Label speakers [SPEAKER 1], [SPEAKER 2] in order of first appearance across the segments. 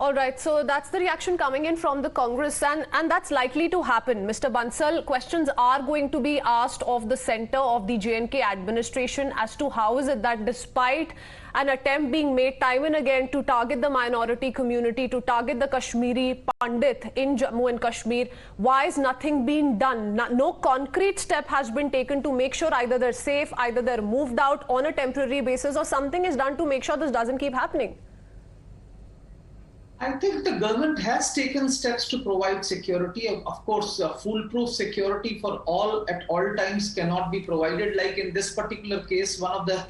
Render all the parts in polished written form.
[SPEAKER 1] All right, so that's the reaction coming in from the Congress, and that's likely to happen. Mr. Bansal, questions are going to be asked of the centre of the J&K administration as to how is it that despite an attempt being made time and again to target the minority community, to target the Kashmiri pandit in Jammu and Kashmir, why is nothing being done? No concrete step has been taken to make sure either they're safe, either they're moved out on a temporary basis, or something is done to make sure this doesn't keep happening.
[SPEAKER 2] I think the government has taken steps to provide security. Of course, foolproof security for all at all times cannot be provided. Like in this particular case, one of the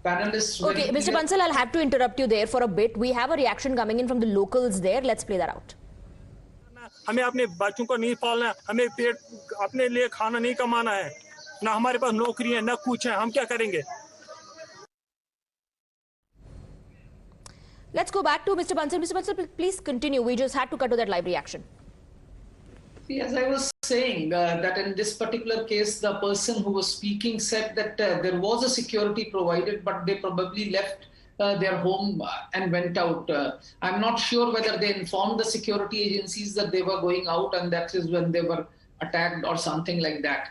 [SPEAKER 2] panelists...
[SPEAKER 3] Okay, Mr. Bansal, I'll have to interrupt you there for a bit. We have a reaction coming in from the locals there. Let's play that out.
[SPEAKER 4] हमें अपने बच्चों को नहीं पालना है, हमें पेट अपने लिए खाना नहीं कमाना है, ना हमारे पास नौकरी है, ना कुछ है, हम क्या करेंगे?
[SPEAKER 3] Let's go back to Mr. Bansal. Mr. Bansal, please continue. We just had to cut to that live reaction.
[SPEAKER 2] As I was saying, that in this particular case, the person who was speaking said that there was a security provided, but they probably left their home and went out. I'm not sure whether they informed the security agencies that they were going out, and that is when they were attacked or something like that.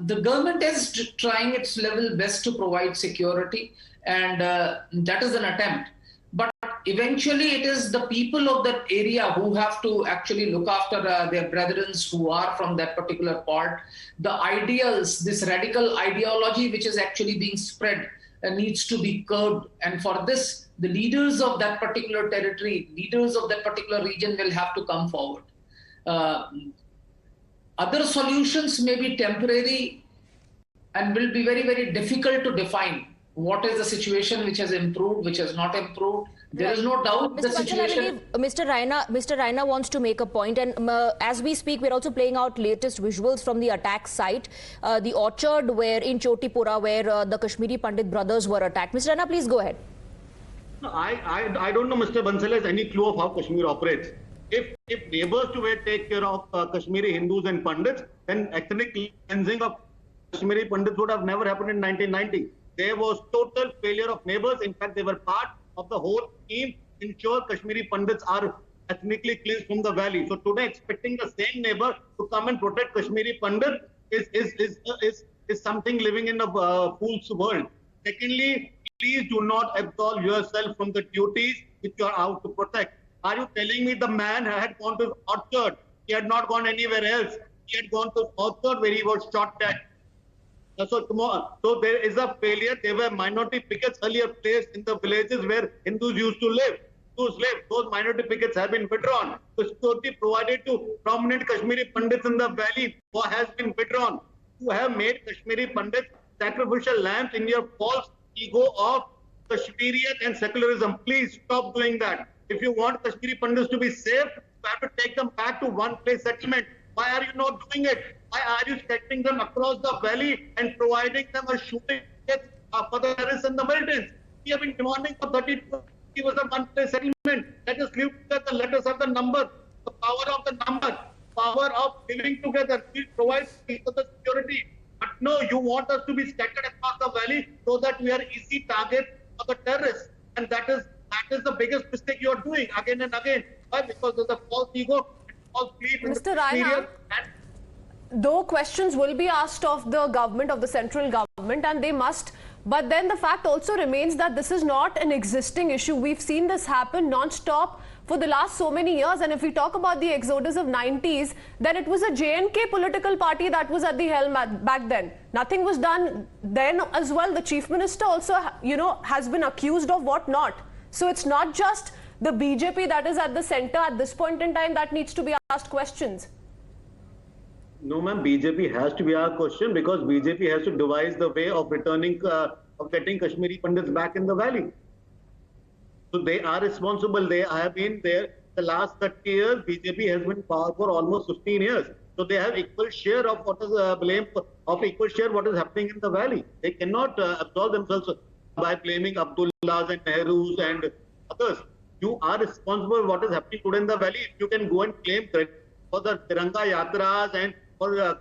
[SPEAKER 2] The government is trying its level best to provide security, and that is an attempt. But eventually it is the people of that area who have to actually look after their brethren who are from that particular part. The ideals, this radical ideology which is actually being spread needs to be curbed. And for this, the leaders of that particular territory, leaders of that particular region will have to come forward. Other solutions may be temporary and will be very, very difficult to define. What is the situation which has improved, which has not improved? There is no doubt the situation...
[SPEAKER 3] Mr. Raina wants to make a point, and as we speak, we're also playing out latest visuals from the attack site, the orchard where in Chotipora, where the Kashmiri Pandit brothers were attacked. Mr. Raina, please go ahead.
[SPEAKER 5] I don't know Mr. Bansal has any clue of how Kashmir operates. If neighbors to take care of Kashmiri Hindus and Pandits, then ethnic cleansing of Kashmiri Pandits would have never happened in 1990. There was total failure of neighbors. In fact, they were part of the whole scheme to ensure Kashmiri Pandits are ethnically cleansed from the valley. So today, expecting the same neighbor to come and protect Kashmiri Pandit is something living in a fool's world. Secondly, please do not absolve yourself from the duties which you are out to protect. Are you telling me the man had gone to orchard? He had not gone anywhere else. He had gone to orchard where he was shot at. So there is a failure. There were minority pickets earlier placed in the villages where Hindus used to live. Those minority pickets have been withdrawn. The security provided to prominent Kashmiri Pandits in the valley has been withdrawn. You have made Kashmiri Pandits sacrificial lambs in your false ego of Kashmirian and secularism. Please stop doing that. If you want Kashmiri Pandits to be safe, you have to take them back to one place settlement. Why are you not doing it? Why are you settling them across the valley and providing them a shooting for the terrorists and the militants? We have been demanding for 32 years a one-place settlement. Let us live together. Let us have the number, the power of the number, power of living together. We provide people the security. But no, you want us to be scattered across the valley so that we are easy target for the terrorists. And that is the biggest mistake you are doing again and again. Why? Because there's a false ego, false belief in
[SPEAKER 1] Mr. Raina, though questions will be asked of the government, of the central government, and they must, but then the fact also remains that this is not an existing issue. We've seen this happen non-stop for the last so many years, and if we talk about the exodus of 90s, then it was a J&K political party that was at the helm back then. Nothing was done then as well. The chief minister also, has been accused of what not. So it's not just the BJP that is at the center at this point in time that needs to be asked questions.
[SPEAKER 5] No, ma'am, BJP has to be our question because BJP has to devise the way of returning, of getting Kashmiri Pandits back in the valley. So they are responsible. They have been there the last 30 years. BJP has been power for almost 15 years. So they have equal share of what is blame of equal share what is happening in the valley. They cannot absolve themselves by blaming Abdullahs and Nehrus and others. You are responsible for what is happening today in the valley. If you can go and claim credit for the Tiranga Yatras and for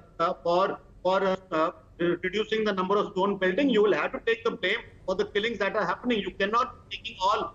[SPEAKER 5] reducing the number of stone pelting, you will have to take the blame for the killings that are happening. You cannot taking all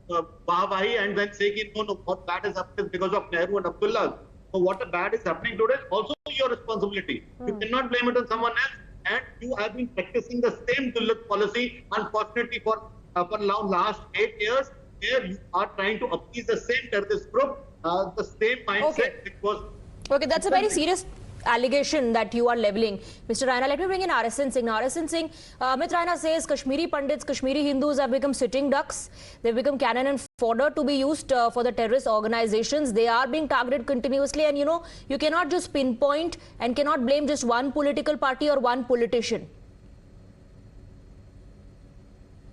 [SPEAKER 5] Wahi and then say, no, what bad is happening because of Nehru and Abdullah. So what bad is happening today is also your responsibility. You cannot blame it on someone else. And you have been practicing the same dullat policy, unfortunately, for now last 8 years, where you are trying to appease the same terrorist group, the same mindset which was...
[SPEAKER 3] Okay, that's a very serious allegation that you are leveling. Mr. Raina, let me bring in RSN Singh. Now, RSN Singh, Amit Raina says Kashmiri Pandits, Kashmiri Hindus have become sitting ducks. They've become cannon and fodder to be used for the terrorist organizations. They are being targeted continuously, and you cannot just pinpoint and cannot blame just one political party or one politician.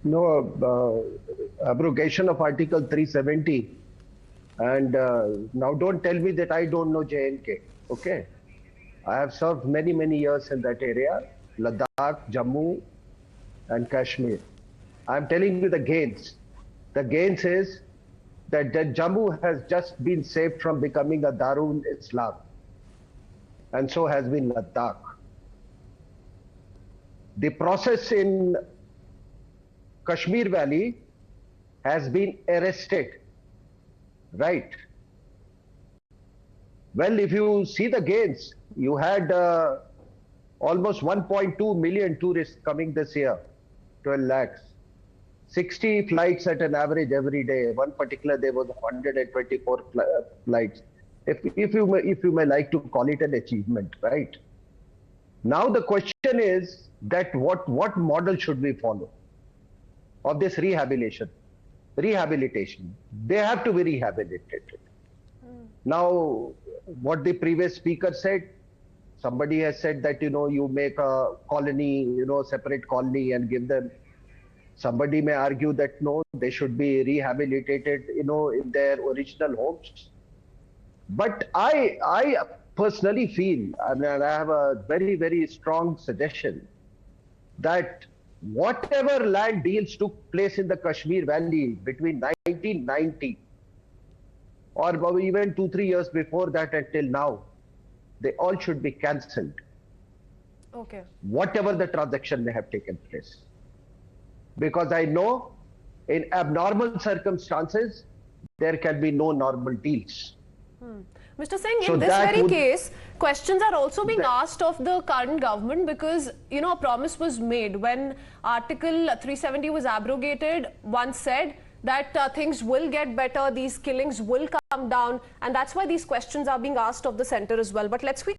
[SPEAKER 6] No, abrogation of Article 370. And now don't tell me that I don't know J&K, okay? I have served many, many years in that area, Ladakh, Jammu and Kashmir. I'm telling you the gains. The gains is that Jammu has just been saved from becoming a Darul Islam. And so has been Ladakh. The process in Kashmir Valley has been arrested. Right. Well, if you see the gains, you had almost 1.2 million tourists coming this year, 12 lakhs. 60 flights at an average every day. One particular day was 124 flights. If you may like to call it an achievement, right? Now the question is that what model should we follow of this rehabilitation? They have to be rehabilitated. Now, what the previous speaker said, somebody has said that, you make a colony, separate colony and give them. Somebody may argue that no, they should be rehabilitated, in their original homes. But I personally feel, and I have a very, very strong suggestion that whatever land deals took place in the Kashmir Valley between 1990 or even 2-3 years before that until now, they all should be cancelled.
[SPEAKER 1] Okay.
[SPEAKER 6] Whatever the transaction may have taken place. Because I know in abnormal circumstances, there can be no normal deals.
[SPEAKER 1] Mr. Singh, in this very case, questions are also being asked of the current government because, a promise was made when Article 370 was abrogated. One said that things will get better, these killings will come down, and that's why these questions are being asked of the center as well. But let's quickly